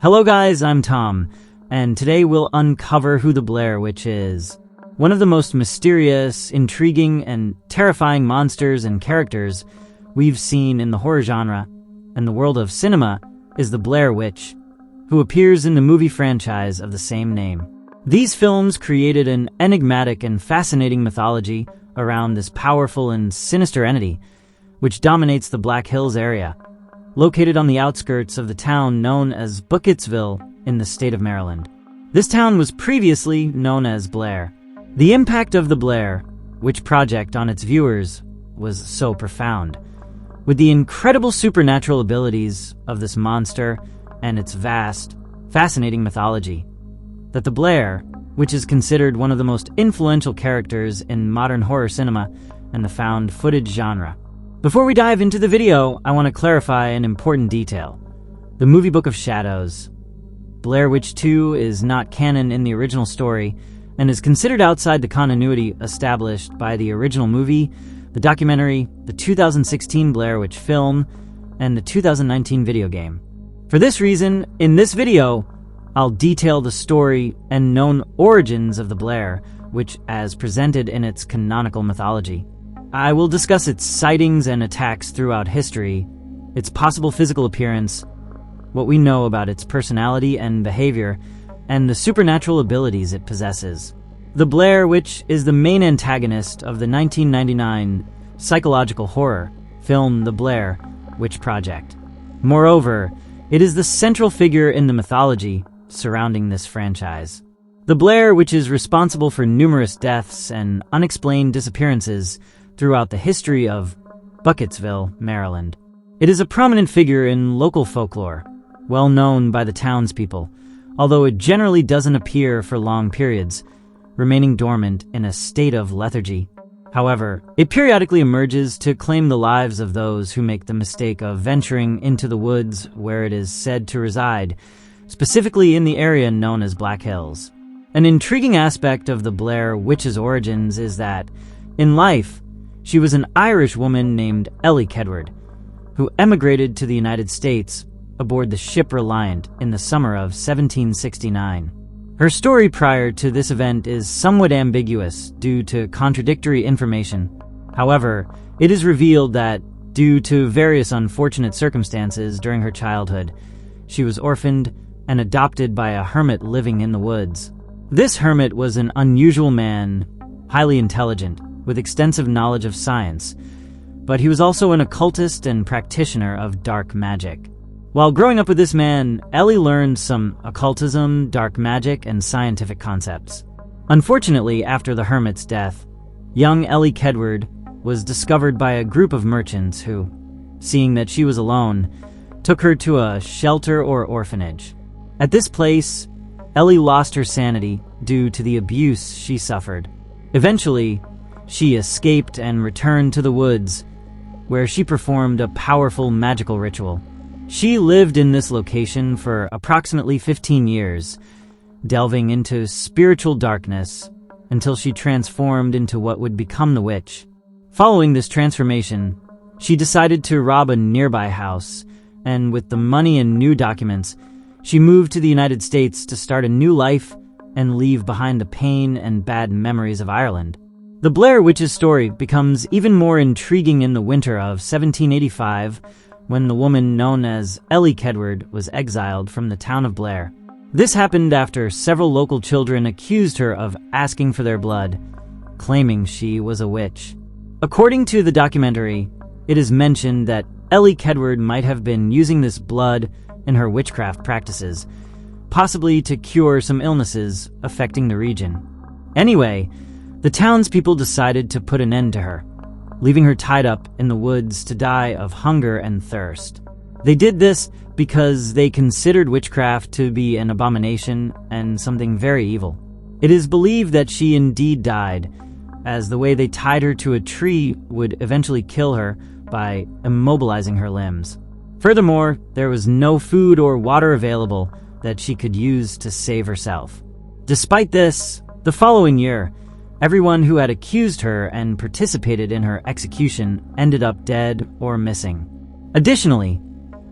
Hello guys, I'm Tom, and today we'll uncover who the Blair Witch is. One of the most mysterious, intriguing, and terrifying monsters and characters we've seen in the horror genre and the world of cinema is the Blair Witch, who appears in the movie franchise of the same name. These films created an enigmatic and fascinating mythology around this powerful and sinister entity, which dominates the Black Hills area, located on the outskirts of the town known as Buckettsville in the state of Maryland. This town was previously known as Blair. The impact of the Blair Witch Project on its viewers was so profound, with the incredible supernatural abilities of this monster and its vast, fascinating mythology, that the Blair, which is considered one of the most influential characters in modern horror cinema and the found footage genre. Before we dive into the video, I want to clarify an important detail. The movie Book of Shadows, Blair Witch 2, is not canon in the original story and is considered outside the continuity established by the original movie, the documentary, the 2016 Blair Witch film, and the 2019 video game. For this reason, in this video, I'll detail the story and known origins of the Blair Witch as presented in its canonical mythology. I will discuss its sightings and attacks throughout history, its possible physical appearance, what we know about its personality and behavior, and the supernatural abilities it possesses. The Blair Witch is the main antagonist of the 1999 psychological horror film The Blair Witch Project. Moreover, it is the central figure in the mythology surrounding this franchise. The Blair Witch is responsible for numerous deaths and unexplained disappearances throughout the history of Buckettsville, Maryland. It is a prominent figure in local folklore, well known by the townspeople, although it generally doesn't appear for long periods, remaining dormant in a state of lethargy. However, it periodically emerges to claim the lives of those who make the mistake of venturing into the woods where it is said to reside, specifically in the area known as Black Hills. An intriguing aspect of the Blair Witch's origins is that, in life, she was an Irish woman named Elly Kedward, who emigrated to the United States aboard the ship Reliant in the summer of 1769. Her story prior to this event is somewhat ambiguous due to contradictory information. However, it is revealed that, due to various unfortunate circumstances during her childhood, she was orphaned and adopted by a hermit living in the woods. This hermit was an unusual man, highly intelligent, with extensive knowledge of science, but he was also an occultist and practitioner of dark magic. While growing up with this man, Elly learned some occultism, dark magic, and scientific concepts. Unfortunately, after the hermit's death, young Elly Kedward was discovered by a group of merchants who, seeing that she was alone, took her to a shelter or orphanage. At this place, Elly lost her sanity due to the abuse she suffered. Eventually, she escaped and returned to the woods, where she performed a powerful magical ritual. She lived in this location for approximately 15 years, delving into spiritual darkness until she transformed into what would become the witch. Following this transformation, she decided to rob a nearby house, and with the money and new documents, she moved to the United States to start a new life and leave behind the pain and bad memories of Ireland. The Blair Witch's story becomes even more intriguing in the winter of 1785, when the woman known as Elly Kedward was exiled from the town of Blair. This happened after several local children accused her of asking for their blood, claiming she was a witch. According to the documentary, it is mentioned that Elly Kedward might have been using this blood in her witchcraft practices, possibly to cure some illnesses affecting the region. Anyway, the townspeople decided to put an end to her, leaving her tied up in the woods to die of hunger and thirst. They did this because they considered witchcraft to be an abomination and something very evil. It is believed that she indeed died, as the way they tied her to a tree would eventually kill her by immobilizing her limbs. Furthermore, there was no food or water available that she could use to save herself. Despite this, the following year, everyone who had accused her and participated in her execution ended up dead or missing. Additionally,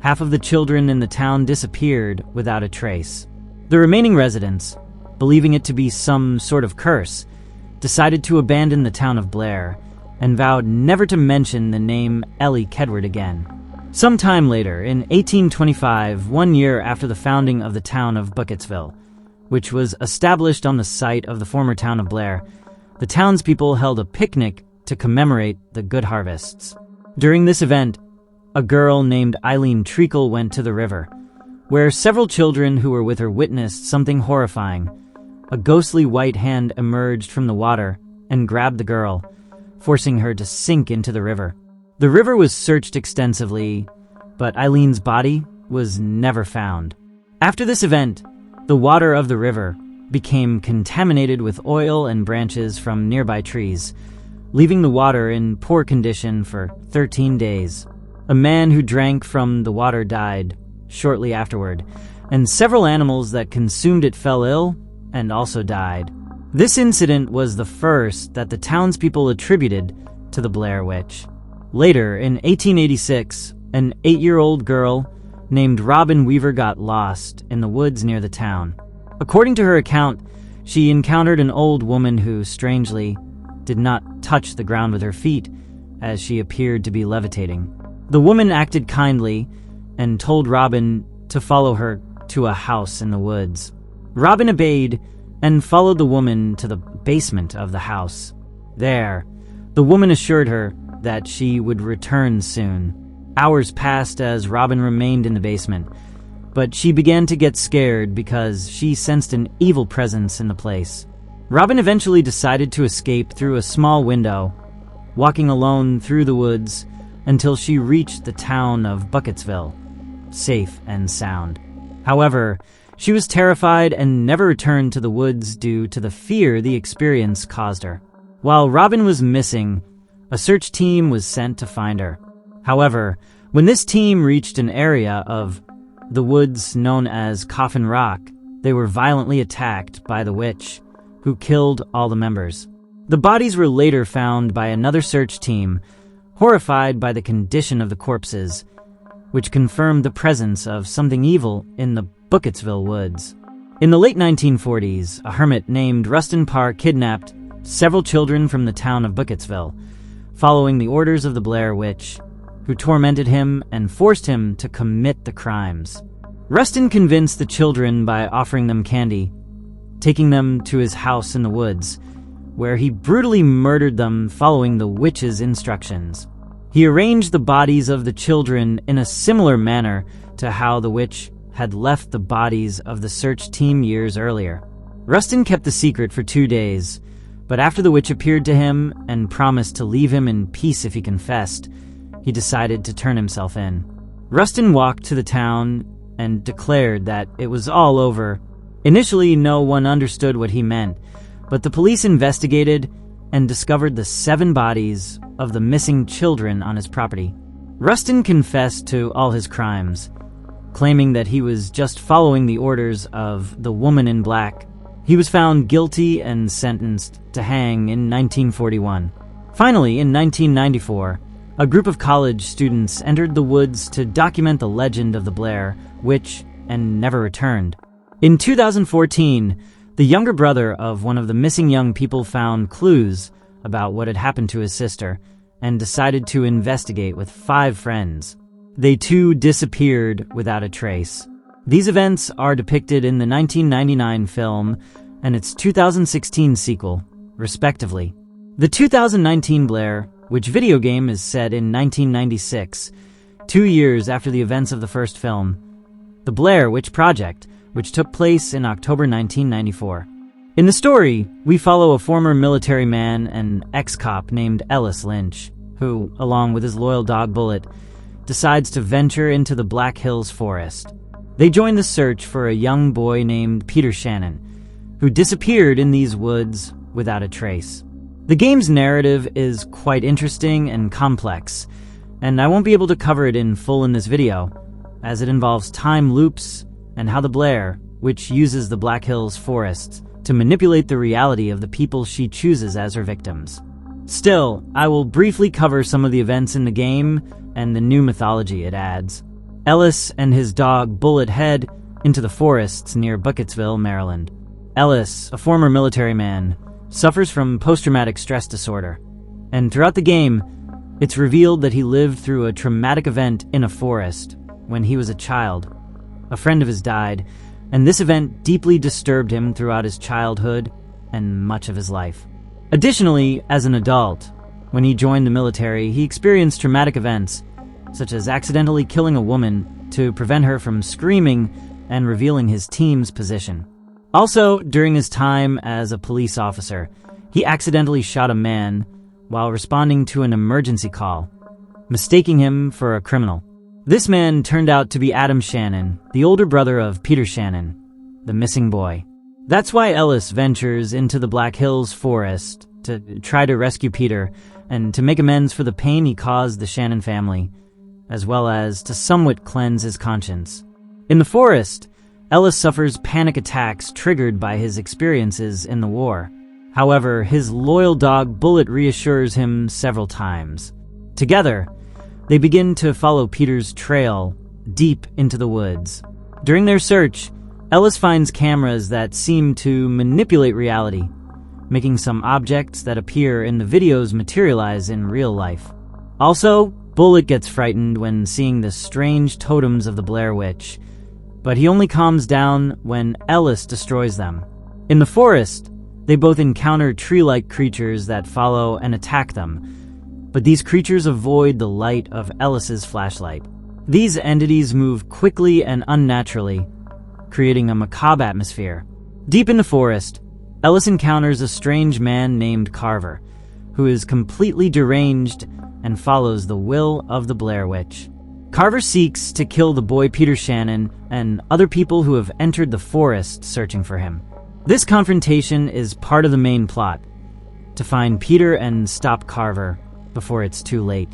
half of the children in the town disappeared without a trace. The remaining residents, believing it to be some sort of curse, decided to abandon the town of Blair and vowed never to mention the name Elly Kedward again. Sometime later, in 1825, 1 year after the founding of the town of Bucketsville, which was established on the site of the former town of Blair, the townspeople held a picnic to commemorate the good harvests. During this event, a girl named Eileen Treacle went to the river, where several children who were with her witnessed something horrifying. A ghostly white hand emerged from the water and grabbed the girl, forcing her to sink into the river. The river was searched extensively, but Eileen's body was never found. After this event, the water of the river became contaminated with oil and branches from nearby trees, leaving the water in poor condition for 13 days. A man who drank from the water died shortly afterward, and several animals that consumed it fell ill and also died. This incident was the first that the townspeople attributed to the Blair Witch. Later, in 1886, an 8-year-old girl named Robin Weaver got lost in the woods near the town. According to her account, she encountered an old woman who, strangely, did not touch the ground with her feet, as she appeared to be levitating. The woman acted kindly and told Robin to follow her to a house in the woods. Robin obeyed and followed the woman to the basement of the house. There, the woman assured her that she would return soon. Hours passed as Robin remained in the basement, but she began to get scared because she sensed an evil presence in the place. Robin eventually decided to escape through a small window, walking alone through the woods until she reached the town of Bucketsville, safe and sound. However, she was terrified and never returned to the woods due to the fear the experience caused her. While Robin was missing, a search team was sent to find her. However, when this team reached an area of the woods known as Coffin Rock, they were violently attacked by the witch, who killed all the members. The bodies were later found by another search team, horrified by the condition of the corpses, which confirmed the presence of something evil in the Bucketsville woods. In the late 1940s, a hermit named Rustin Parr kidnapped several children from the town of Bucketsville, following the orders of the Blair Witch, who tormented him and forced him to commit the crimes. Rustin convinced the children by offering them candy, taking them to his house in the woods, where he brutally murdered them following the witch's instructions. He arranged the bodies of the children in a similar manner to how the witch had left the bodies of the search team years earlier. Rustin kept the secret for 2 days, but after the witch appeared to him and promised to leave him in peace if he confessed, he decided to turn himself in. Rustin walked to the town and declared that it was all over. Initially, no one understood what he meant, but the police investigated and discovered the 7 bodies of the missing children on his property. Rustin confessed to all his crimes, claiming that he was just following the orders of the woman in black. He was found guilty and sentenced to hang in 1941. Finally, in 1994, a group of college students entered the woods to document the legend of the Blair Witch and never returned. In 2014, the younger brother of one of the missing young people found clues about what had happened to his sister and decided to investigate with 5 friends. They too disappeared without a trace. These events are depicted in the 1999 film and its 2016 sequel, respectively. The 2019 Blair Witch video game is set in 1996, 2 years after the events of the first film, The Blair Witch Project, which took place in October 1994. In the story, we follow a former military man and ex-cop named Ellis Lynch, who, along with his loyal dog Bullet, decides to venture into the Black Hills forest. They join the search for a young boy named Peter Shannon, who disappeared in these woods without a trace. The game's narrative is quite interesting and complex, and I won't be able to cover it in full in this video, as it involves time loops and how the Blair Witch uses the Black Hills forests to manipulate the reality of the people she chooses as her victims. Still, I will briefly cover some of the events in the game and the new mythology it adds. Ellis and his dog Bullet head into the forests near Buckettsville, Maryland. Ellis, a former military man, suffers from post-traumatic stress disorder, and throughout the game, it's revealed that he lived through a traumatic event in a forest when he was a child. A friend of his died, and this event deeply disturbed him throughout his childhood and much of his life. Additionally, as an adult, when he joined the military, he experienced traumatic events, such as accidentally killing a woman to prevent her from screaming and revealing his team's position. Also, during his time as a police officer, he accidentally shot a man while responding to an emergency call, mistaking him for a criminal. This man turned out to be Adam Shannon, the older brother of Peter Shannon, the missing boy. That's why Ellis ventures into the Black Hills forest to try to rescue Peter and to make amends for the pain he caused the Shannon family, as well as to somewhat cleanse his conscience. In the forest, Ellis suffers panic attacks triggered by his experiences in the war. However, his loyal dog Bullet reassures him several times. Together, they begin to follow Peter's trail deep into the woods. During their search, Ellis finds cameras that seem to manipulate reality, making some objects that appear in the videos materialize in real life. Also, Bullet gets frightened when seeing the strange totems of the Blair Witch, but he only calms down when Ellis destroys them. In the forest, they both encounter tree-like creatures that follow and attack them, but these creatures avoid the light of Ellis's flashlight. These entities move quickly and unnaturally, creating a macabre atmosphere. Deep in the forest, Ellis encounters a strange man named Carver, who is completely deranged and follows the will of the Blair Witch. Carver seeks to kill the boy Peter Shannon and other people who have entered the forest searching for him. This confrontation is part of the main plot, to find Peter and stop Carver before it's too late.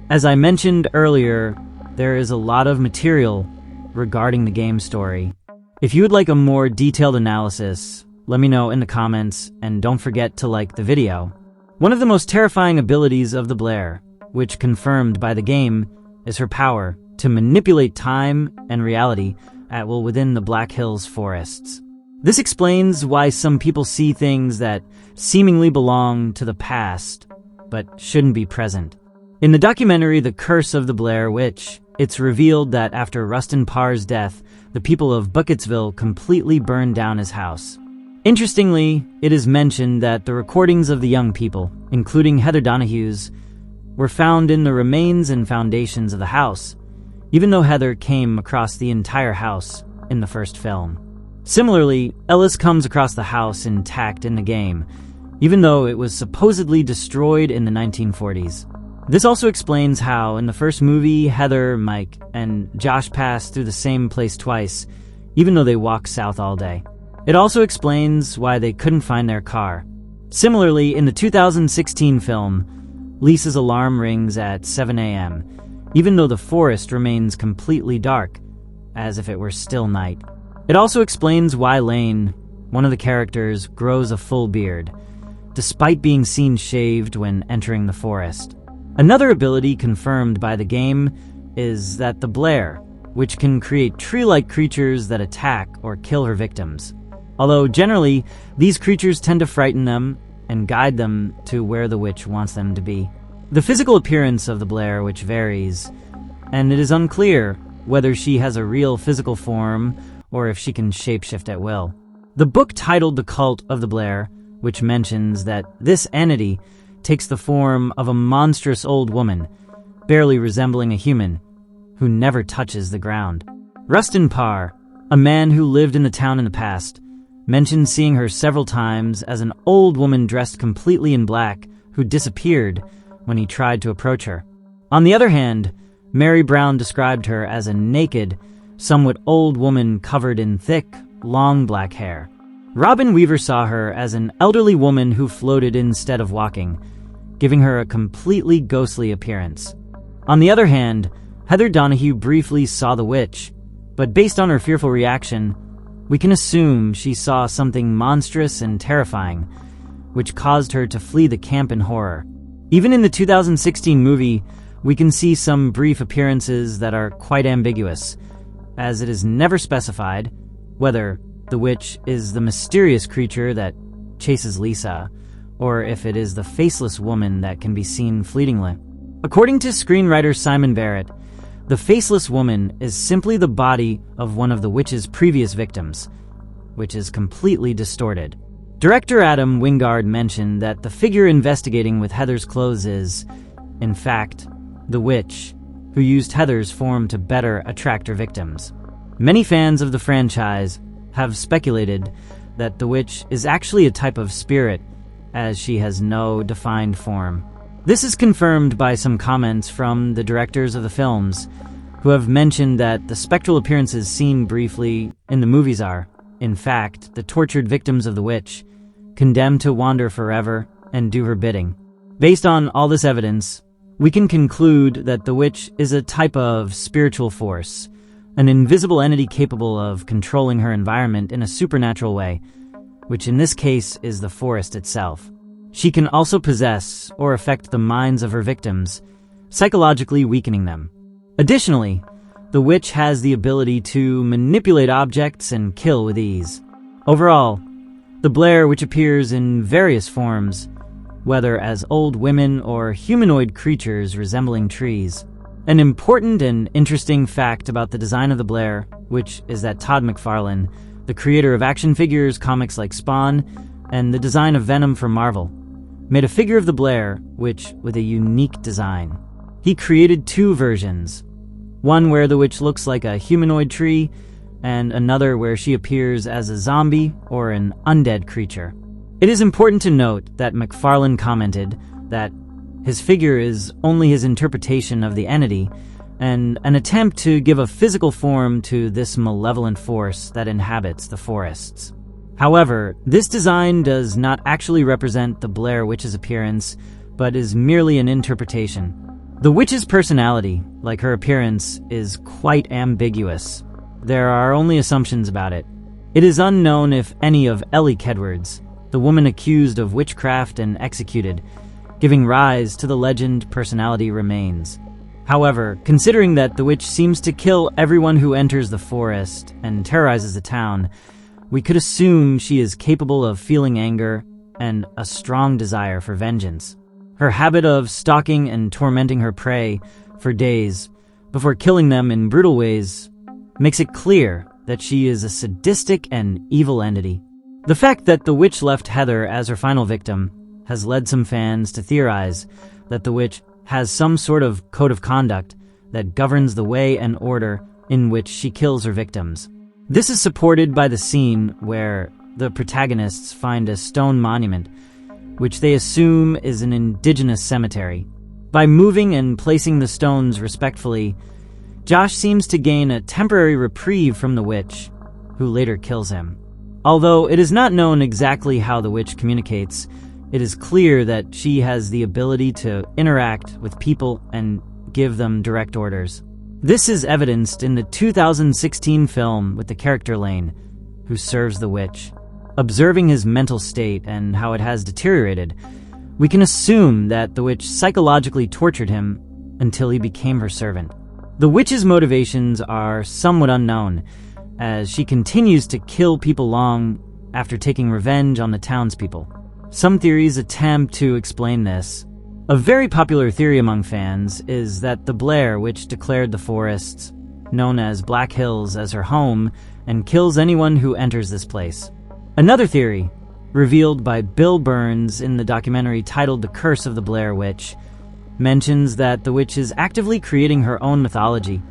As I mentioned earlier, there is a lot of material regarding the game story. If you would like a more detailed analysis, let me know in the comments, and don't forget to like the video. One of the most terrifying abilities of the Blair, which confirmed by the game, is her power to manipulate time and reality at will within the Black Hills forests. This explains why some people see things that seemingly belong to the past, but shouldn't be present. In the documentary The Curse of the Blair Witch, it's revealed that after Rustin Parr's death, the people of Buckettsville completely burned down his house. Interestingly, it is mentioned that the recordings of the young people, including Heather Donahue's, were found in the remains and foundations of the house, even though Heather came across the entire house in the first film. Similarly, Ellis comes across the house intact in the game, even though it was supposedly destroyed in the 1940s. This also explains how, in the first movie, Heather, Mike, and Josh pass through the same place twice, even though they walk south all day. It also explains why they couldn't find their car. Similarly, in the 2016 film, Lisa's alarm rings at 7 a.m., even though the forest remains completely dark, as if it were still night. It also explains why Lane, one of the characters, grows a full beard, despite being seen shaved when entering the forest. Another ability confirmed by the game is that the Blair, which can create tree-like creatures that attack or kill her victims. Although generally, these creatures tend to frighten them and guide them to where the witch wants them to be. The physical appearance of the Blair Witch varies, and it is unclear whether she has a real physical form or if she can shapeshift at will. The book titled The Cult of the Blair, which mentions that this entity takes the form of a monstrous old woman, barely resembling a human, who never touches the ground. Rustin Parr, a man who lived in the town in the past, mentioned seeing her several times as an old woman dressed completely in black who disappeared when he tried to approach her. On the other hand, Mary Brown described her as a naked, somewhat old woman covered in thick, long black hair. Robin Weaver saw her as an elderly woman who floated instead of walking, giving her a completely ghostly appearance. On the other hand, Heather Donahue briefly saw the witch, but based on her fearful reaction, we can assume she saw something monstrous and terrifying, which caused her to flee the camp in horror. Even in the 2016 movie, we can see some brief appearances that are quite ambiguous, as it is never specified whether the witch is the mysterious creature that chases Lisa, or if it is the faceless woman that can be seen fleetingly. According to screenwriter Simon Barrett, the faceless woman is simply the body of one of the witch's previous victims, which is completely distorted. Director Adam Wingard mentioned that the figure investigating with Heather's clothes is, in fact, the witch, who used Heather's form to better attract her victims. Many fans of the franchise have speculated that the witch is actually a type of spirit, as she has no defined form. This is confirmed by some comments from the directors of the films, who have mentioned that the spectral appearances seen briefly in the movies are, in fact, the tortured victims of the witch, condemned to wander forever and do her bidding. Based on all this evidence, we can conclude that the witch is a type of spiritual force, an invisible entity capable of controlling her environment in a supernatural way, which in this case is the forest itself. She can also possess or affect the minds of her victims, psychologically weakening them. Additionally, the witch has the ability to manipulate objects and kill with ease. Overall, the Blair Witch appears in various forms, whether as old women or humanoid creatures resembling trees. An important and interesting fact about the design of the Blair Witch is that Todd McFarlane, the creator of action figures, comics like Spawn, and the design of Venom for Marvel, made a figure of the Blair Witch with a unique design. He created two versions, one where the witch looks like a humanoid tree, and another where she appears as a zombie or an undead creature. It is important to note that McFarlane commented that his figure is only his interpretation of the entity and an attempt to give a physical form to this malevolent force that inhabits the forests. However, this design does not actually represent the Blair Witch's appearance, but is merely an interpretation. The witch's personality, like her appearance, is quite ambiguous. There are only assumptions about it. It is unknown if any of Elly Kedward's, the woman accused of witchcraft and executed, giving rise to the legend personality remains. However, considering that the witch seems to kill everyone who enters the forest and terrorizes the town, we could assume she is capable of feeling anger and a strong desire for vengeance. Her habit of stalking and tormenting her prey for days before killing them in brutal ways makes it clear that she is a sadistic and evil entity. The fact that the witch left Heather as her final victim has led some fans to theorize that the witch has some sort of code of conduct that governs the way and order in which she kills her victims. This is supported by the scene where the protagonists find a stone monument, which they assume is an indigenous cemetery. By moving and placing the stones respectfully, Josh seems to gain a temporary reprieve from the witch, who later kills him. Although it is not known exactly how the witch communicates, it is clear that she has the ability to interact with people and give them direct orders. This is evidenced in the 2016 film with the character Lane, who serves the witch. Observing his mental state and how it has deteriorated, we can assume that the witch psychologically tortured him until he became her servant. The witch's motivations are somewhat unknown, as she continues to kill people long after taking revenge on the townspeople. Some theories attempt to explain this. A very popular theory among fans is that the Blair Witch declared the forests, known as Black Hills, as her home and kills anyone who enters this place. Another theory, revealed by Bill Burns in the documentary titled The Curse of the Blair Witch, mentions that the witch is actively creating her own mythology,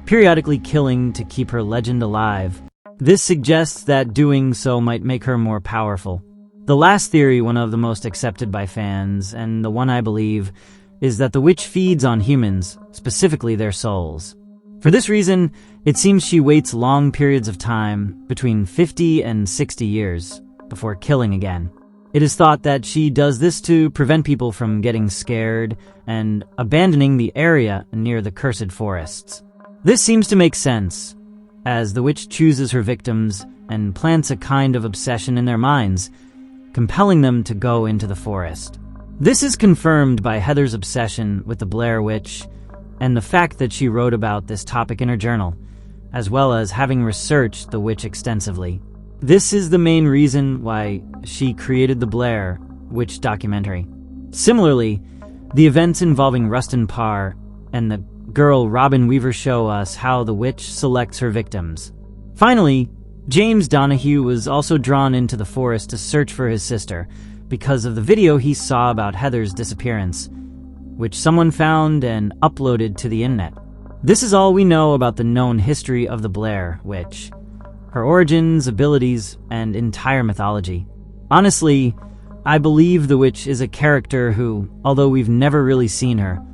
periodically killing to keep her legend alive. This suggests that doing so might make her more powerful. The last theory, one of the most accepted by fans, and the one I believe, is that the witch feeds on humans, specifically their souls. For this reason, it seems she waits long periods of time, between 50 and 60 years, before killing again. It is thought that she does this to prevent people from getting scared and abandoning the area near the cursed forests. This seems to make sense, as the witch chooses her victims and plants a kind of obsession in their minds, compelling them to go into the forest. This is confirmed by Heather's obsession with the Blair Witch and the fact that she wrote about this topic in her journal, as well as having researched the witch extensively. This is the main reason why she created the Blair Witch documentary. Similarly, the events involving Rustin Parr and the girl Robin Weaver show us how the witch selects her victims. Finally, James Donahue was also drawn into the forest to search for his sister because of the video he saw about Heather's disappearance, which someone found and uploaded to the internet. This is all we know about the known history of the Blair Witch, her origins, abilities, and entire mythology. Honestly, I believe the witch is a character who, although we've never really seen her,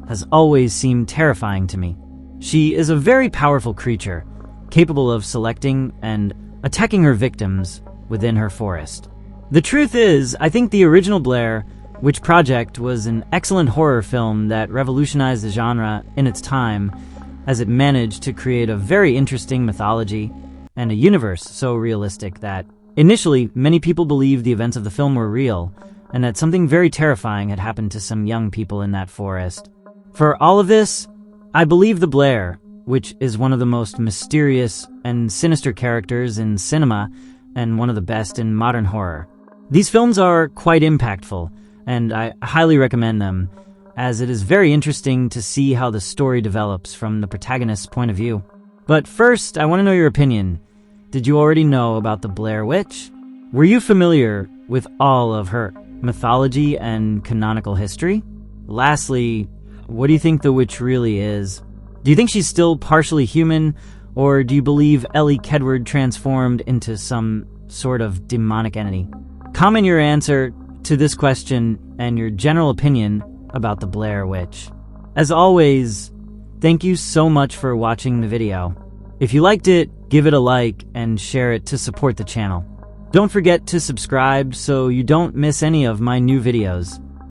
has always seemed terrifying to me. She is a very powerful creature, capable of selecting and attacking her victims within her forest. The truth is, I think the original Blair Witch Project was an excellent horror film that revolutionized the genre in its time, as it managed to create a very interesting mythology and a universe so realistic that initially many people believed the events of the film were real and that something very terrifying had happened to some young people in that forest. For all of this, I believe the Blair, which is one of the most mysterious and sinister characters in cinema and one of the best in modern horror. These films are quite impactful, and I highly recommend them, as it is very interesting to see how the story develops from the protagonist's point of view. But first, I want to know your opinion. Did you already know about the Blair Witch? Were you familiar with all of her mythology and canonical history? Lastly, what do you think the witch really is? Do you think she's still partially human, or do you believe Elly Kedward transformed into some sort of demonic entity? Comment your answer to this question and your general opinion about the Blair Witch. As always, thank you so much for watching the video. If you liked it, give it a like and share it to support the channel. Don't forget to subscribe so you don't miss any of my new videos.